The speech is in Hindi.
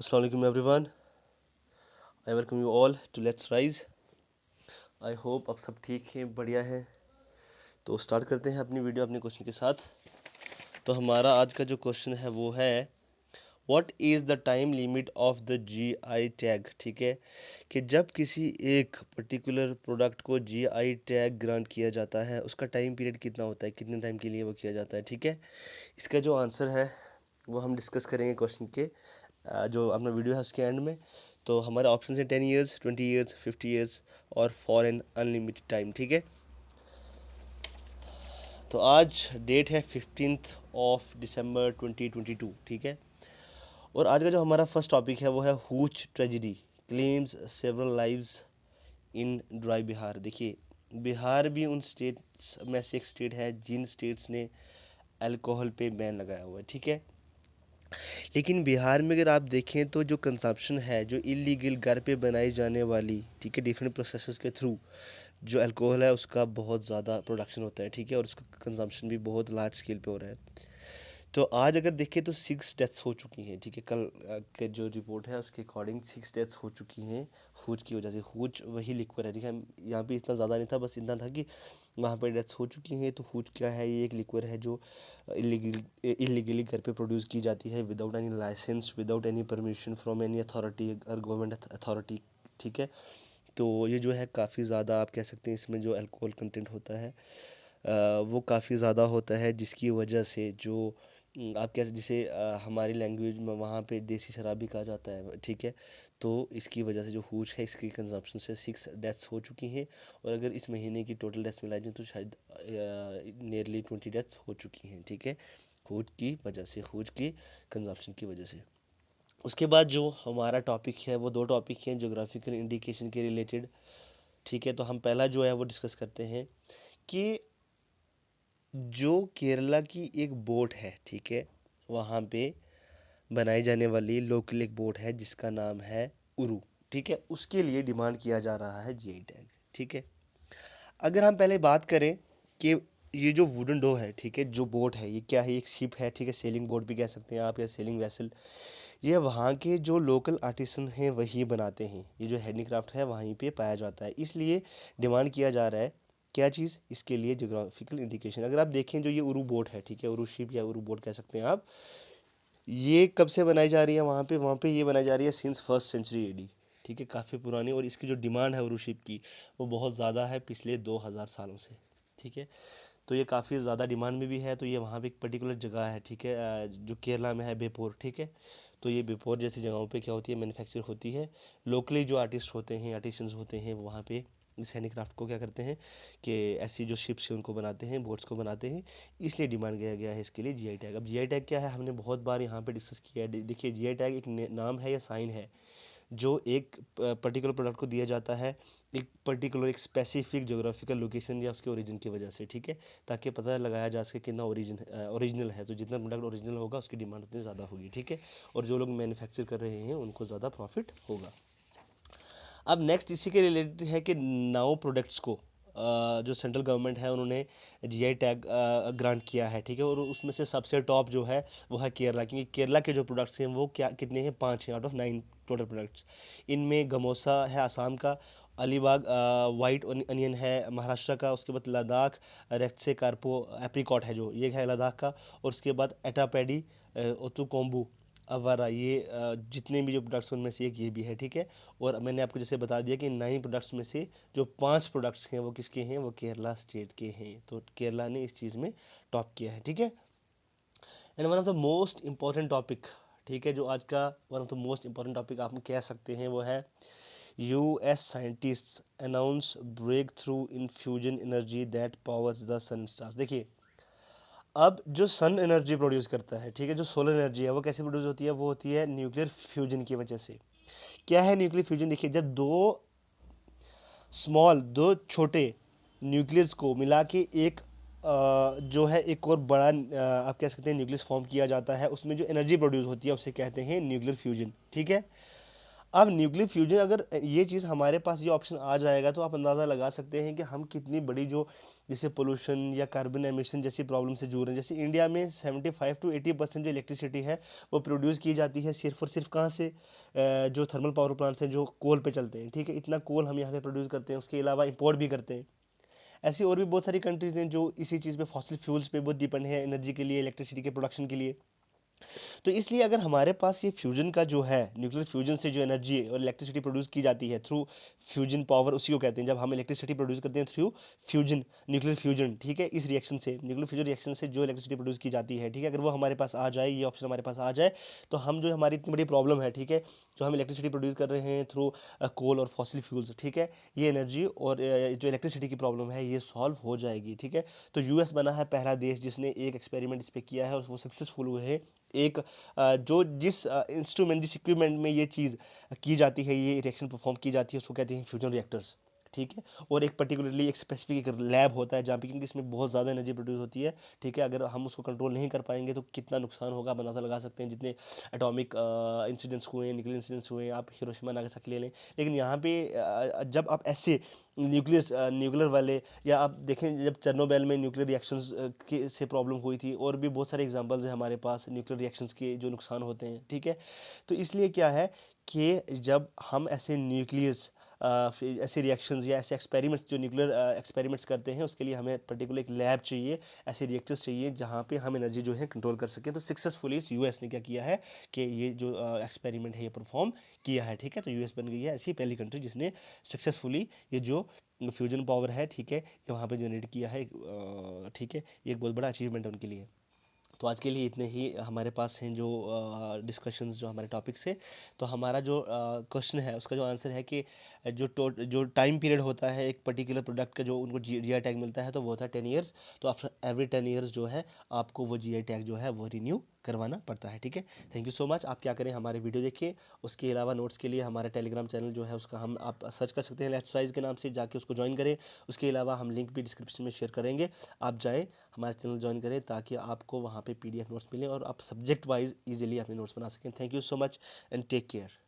Assalamu alaikum everyone. I welcome you all to Let's Rise. I hope आप सब ठीक हैं, बढ़िया हैं। तो स्टार्ट करते हैं अपनी वीडियो अपने क्वेश्चन के साथ। तो हमारा आज का जो क्वेश्चन है वो है what is the time limit of the GI tag. ठीक है, कि जब किसी एक पर्टिकुलर प्रोडक्ट को जीआई टैग ग्रांट किया जाता है उसका टाइम पीरियड कितना होता है, कितने टाइम के लिए वो किया जाता है। ठीक है, इसका जो आंसर है वो हम डिस्कस करेंगे क्वेश्चन के जो अपना वीडियो है उसके एंड में। तो हमारे ऑप्शन है 10 ईयर्स, 20 ईयर्स, 50 ईयर्स और फॉर एन अनलिमिटेड टाइम। ठीक है, तो आज डेट है 15 दिसंबर 2022। ठीक है, और आज का जो हमारा फर्स्ट टॉपिक है वो है hooch tragedy claims several lives in dry Bihar. देखिए, बिहार भी उन स्टेट्स में से एक स्टेट है जिन स्टेट्स ने अल्कोहल पे बैन लगाया हुआ है। ठीक है, लेकिन बिहार में अगर आप देखें तो जो कंजप्शन है, जो इलीगल घर पे बनाई जाने वाली, ठीक है, डिफरेंट प्रोसेसेस के थ्रू जो अल्कोहल है उसका बहुत ज़्यादा प्रोडक्शन होता है। ठीक है, और उसका कंजम्पशन भी बहुत लार्ज स्केल पे हो रहा है। तो आज अगर देखें तो 6 डेथ्स हो चुकी हैं। ठीक है, कल के जो रिपोर्ट है उसके अकॉर्डिंग 6 डेथ्स हो चुकी हैं हूच की वजह से। हूच वही लिक्विड है, ठीक है, यहाँ पे इतना ज़्यादा नहीं था, बस इतना था कि वहाँ पर डेथ्स हो चुकी हैं। तो हूच क्या है, ये एक लिक्विड है जो इलीगली घर पे प्रोड्यूस की जाती है without any licence, without any permission from any authority और गवर्नमेंट अथॉरिटी। ठीक है, तो ये जो है काफ़ी ज़्यादा आप कह सकते हैं इसमें जो अल्कोहल कंटेंट होता है वो काफ़ी ज़्यादा होता है, जिसकी वजह से जो आप कैसे जिसे हमारी लैंग्वेज में वहाँ पे देसी शराब भी कहा जाता है। ठीक है, तो इसकी वजह से जो हूच है इसकी कंजप्शन से 6 डेथ्स हो चुकी हैं। और अगर इस महीने की टोटल डेथ्स मिलाई जाए तो शायद नियरली 20 डेथ्स हो चुकी हैं। ठीक है, हूच की वजह से, हूच की कंजप्शन की वजह से। उसके बाद जो हमारा टॉपिक है वो 2 टॉपिक हैं जोग्राफिकल इंडिकेशन के रिलेटेड। ठीक है, तो हम पहला जो है वो डिस्कस करते हैं कि जो केरला की एक बोट है, ठीक है, वहाँ पे बनाई जाने वाली लोकल एक बोट है जिसका नाम है उरू। ठीक है, उसके लिए डिमांड किया जा रहा है जीआई टैग। ठीक है, अगर हम पहले बात करें कि ये जो वुडन डो है, ठीक है, जो बोट है ये क्या है, एक शिप है। ठीक है, सेलिंग बोट भी कह सकते हैं आप या सेलिंग वेसल। ये वहाँ के जो लोकल आर्टिसन हैं वही बनाते हैं, ये जो हैंडीक्राफ्ट है वहीं पे पाया जाता है, इसलिए डिमांड किया जा रहा है क्या चीज़, इसके लिए जोग्राफिकल इंडिकेशन। अगर आप देखें जो ये उरू बोट है, ठीक है, उरू शिप या उरू बोट कह सकते हैं आप, ये कब से बनाई जा रही है वहाँ पे ये बनाई जा रही है सिंस 1st सेंचुरी एडी। ठीक है, काफ़ी पुरानी, और इसकी जो डिमांड है उरू शिप की वो बहुत ज़्यादा है पिछले 2000 सालों से। ठीक है, तो ये काफ़ी ज़्यादा डिमांड में भी है। तो ये वहाँ पे एक पर्टिकुलर जगह है, ठीक है, जो केरला में है, बेपोर। ठीक है, तो ये बेपोर जैसी जगहों पे क्या होती है, मैन्युफैक्चर होती है। लोकली जो आर्टिस्ट होते हैं, आर्टिशंस होते हैं, वो वहाँ पे इस हैंडीक्राफ्ट को क्या करते हैं कि ऐसी जो शिप्स हैं उनको बनाते हैं, बोट्स को बनाते हैं, इसलिए डिमांड किया गया है इसके लिए जीआई टैग। अब जीआई टैग क्या है, हमने बहुत बार यहाँ पे डिस्कस किया है। देखिए, जीआई टैग एक नाम है या साइन है जो एक पर्टिकुलर प्रोडक्ट को दिया जाता है एक पर्टिकुलर, एक स्पेसिफिक जोग्राफिकल लोकेशन या उसके ओरिजिन की वजह से। ठीक है, ताकि पता लगाया जा सके कितना ओरिजिनल है। तो जितना प्रोडक्ट ओरिजिनल होगा उसकी डिमांड उतनी ज़्यादा होगी। ठीक है, और जो लोग मैन्युफैक्चर कर रहे हैं उनको ज़्यादा प्रॉफिट होगा। अब नेक्स्ट इसी के रिलेटेड है कि नाउ प्रोडक्ट्स को जो सेंट्रल गवर्नमेंट है उन्होंने जीआई टैग ग्रांट किया है। ठीक है, और उसमें से सबसे टॉप जो है वो है केरला, क्योंकि केरला के जो प्रोडक्ट्स हैं वो क्या कितने हैं, 5 हैं आउट ऑफ 9 टोटल प्रोडक्ट्स। इनमें गमोसा है असम का, अलीबाग वाइट अनियन है महाराष्ट्र का, उसके बाद लद्दाख रेक्से कार्पो एप्रिकॉट है जो ये है लद्दाख का, और उसके बाद एटापैडी ओतुकोम्बू अवारा, ये जितने भी जो प्रोडक्ट्स उनमें से एक ये भी है। ठीक है, और मैंने आपको जैसे बता दिया कि 9 प्रोडक्ट्स में से जो 5 प्रोडक्ट्स हैं वो किसके हैं, वो केरला स्टेट के हैं। तो केरला ने इस चीज़ में टॉप किया है। ठीक है, and one of the most important topic, ठीक है, जो आज का one of the most important topic आप कह सकते हैं वो है US scientists announce breakthrough in fusion energy that powers the sun stars. देखिए, अब जो सन एनर्जी प्रोड्यूस करता है, ठीक है, जो सोलर एनर्जी है वो कैसे प्रोड्यूस होती है, वो होती है न्यूक्लियर फ्यूजन की वजह से। क्या है न्यूक्लियर फ्यूजन, देखिए, जब दो छोटे न्यूक्लियस को मिला के एक जो है एक और बड़ा आप कह सकते हैं न्यूक्लियस फॉर्म किया जाता है, उसमें जो एनर्जी प्रोड्यूस होती है उसे कहते हैं न्यूक्लियर फ्यूजन। ठीक है, अब न्यूक्लियर फ्यूजन, अगर ये चीज़ हमारे पास, ये ऑप्शन आ जाएगा, तो आप अंदाज़ा लगा सकते हैं कि हम कितनी बड़ी जो जैसे पोल्यूशन या कार्बन एमिशन जैसी प्रॉब्लम से जूझ रहे हैं। जैसे इंडिया में 75 to 80% जो इलेक्ट्रिसिटी है वो प्रोड्यूस की जाती है सिर्फ और सिर्फ कहाँ से, जो थर्मल पावर प्लांट्स हैं जो कोल पे चलते हैं, ठीक है। इतना कोल हम यहाँ पे प्रोड्यूस करते हैं, उसके अलावा इंपोर्ट भी करते हैं। ऐसी और भी बहुत सारी कंट्रीज़ हैं जो इसी चीज़ पे, फॉसिल फ्यूल्स पे बहुत डिपेंड है एनर्जी के लिए, इलेक्ट्रिसिटी के प्रोडक्शन के लिए। तो इसलिए अगर हमारे पास ये फ्यूजन का जो है, न्यूक्लियर फ्यूजन से जो एनर्जी और इलेक्ट्रिसिटी प्रोड्यूस की जाती है थ्रू फ्यूजन पावर, उसी को कहते हैं जब हम इलेक्ट्रिसिटी प्रोड्यूस करते हैं थ्रू फ्यूजन, न्यूक्लियर फ्यूजन, ठीक है। इस रिएक्शन से, न्यूक्लियर फ्यूजन रिएक्शन से जो इलेक्ट्रिसिटी प्रोड्यूस की जाती है, ठीक है, अगर वो हमारे पास आ जाए, ये ऑप्शन हमारे पास आ जाए, तो हम जो हमारी इतनी बड़ी प्रॉब्लम है, ठीक है, जो हम इलेक्ट्रिसिटी प्रोड्यूस कर रहे हैं थ्रू कोल और फॉसिल फ्यूल्स, ठीक है, ये एनर्जी और जो इलेक्ट्रिसिटी की प्रॉब्लम है ये सॉल्व हो जाएगी, ठीक है। तो यूएस बना है पहला देश जिसने एक एक्सपेरिमेंट इस पर किया है और वो सक्सेसफुल हुए हैं। एक जो जिस इंस्ट्रूमेंट, जिस इक्विपमेंट में ये चीज़ की जाती है, ये रिएक्शन परफॉर्म की जाती है, उसको कहते हैं फ्यूजन रिएक्टर्स, ठीक है। और एक पर्टिकुलरली एक स्पेसिफिक एक लैब होता है जहाँ पे, क्योंकि इसमें बहुत ज़्यादा एनर्जी प्रोड्यूस होती है, ठीक है। अगर हम उसको कंट्रोल नहीं कर पाएंगे तो कितना नुकसान होगा आप अंदाज़ा लगा सकते हैं। जितने एटॉमिक इंसिडेंट्स हुए हैं, न्यूक्लियर इंसिडेंट्स हुए हैं, आप हिरोशिमा नागासाकी ले लें। लेकिन यहाँ पे जब आप ऐसे न्यूक्लियर वाले, या आप देखें जब चेर्नोबिल में न्यूक्लियर रिएक्शंस के से प्रॉब्लम हुई थी, और भी बहुत सारे एग्जांपल्स हैं हमारे पास न्यूक्लियर रिएक्शंस के जो नुकसान होते हैं, ठीक है। तो इसलिए क्या है कि जब हम ऐसे न्यूक्लियस ऐसे रिएक्शंस या ऐसे एक्सपेरिमेंट्स, जो न्यूक्लियर एक्सपेरिमेंट्स करते हैं, उसके लिए हमें पर्टिकुलर एक लैब चाहिए, ऐसे रिएक्टर्स चाहिए जहाँ पे हम एनर्जी जो है कंट्रोल कर सकें। तो सक्सेसफुली इस यूएस ने क्या किया है कि ये जो एक्सपेरिमेंट है ये परफॉर्म किया है, ठीक है। तो यूएस बन गई है ऐसी पहली कंट्री जिसने सक्सेसफुली ये जो फ्यूजन पावर है, ठीक है, ये वहाँ पे जनरेट किया है, ठीक है। ये एक बहुत बड़ा अचीवमेंट है उनके लिए। तो आज के लिए इतने ही हमारे पास हैं जो डिस्कशंस जो हमारे टॉपिक से। तो हमारा जो क्वेश्चन है उसका जो आंसर है कि जो टाइम पीरियड होता है एक पर्टिकुलर प्रोडक्ट का, जो उनको जीआई टैग मिलता है, तो वो होता है 10 ईयर्स। तो आफ्टर एवरी 10 ईयर्स जो है आपको वो जीआई टैग जो है वो रिन्यू करवाना पड़ता है, ठीक है। Thank you so much. आप क्या करें, हमारे वीडियो देखिए। उसके अलावा नोट्स के लिए हमारा टेलीग्राम चैनल जो है उसका हम आप सर्च कर सकते हैं लेफ्ट साइज के नाम से, जाके उसको ज्वाइन करें। उसके अलावा हम लिंक भी डिस्क्रिप्शन में शेयर करेंगे, आप जाएँ हमारे चैनल ज्वाइन करें ताकि आपको वहाँ पे पीडीएफ नोट्स मिलें और आप सब्जेक्ट वाइज इजीली अपने नोट्स बना सकें। Thank you so much and take care.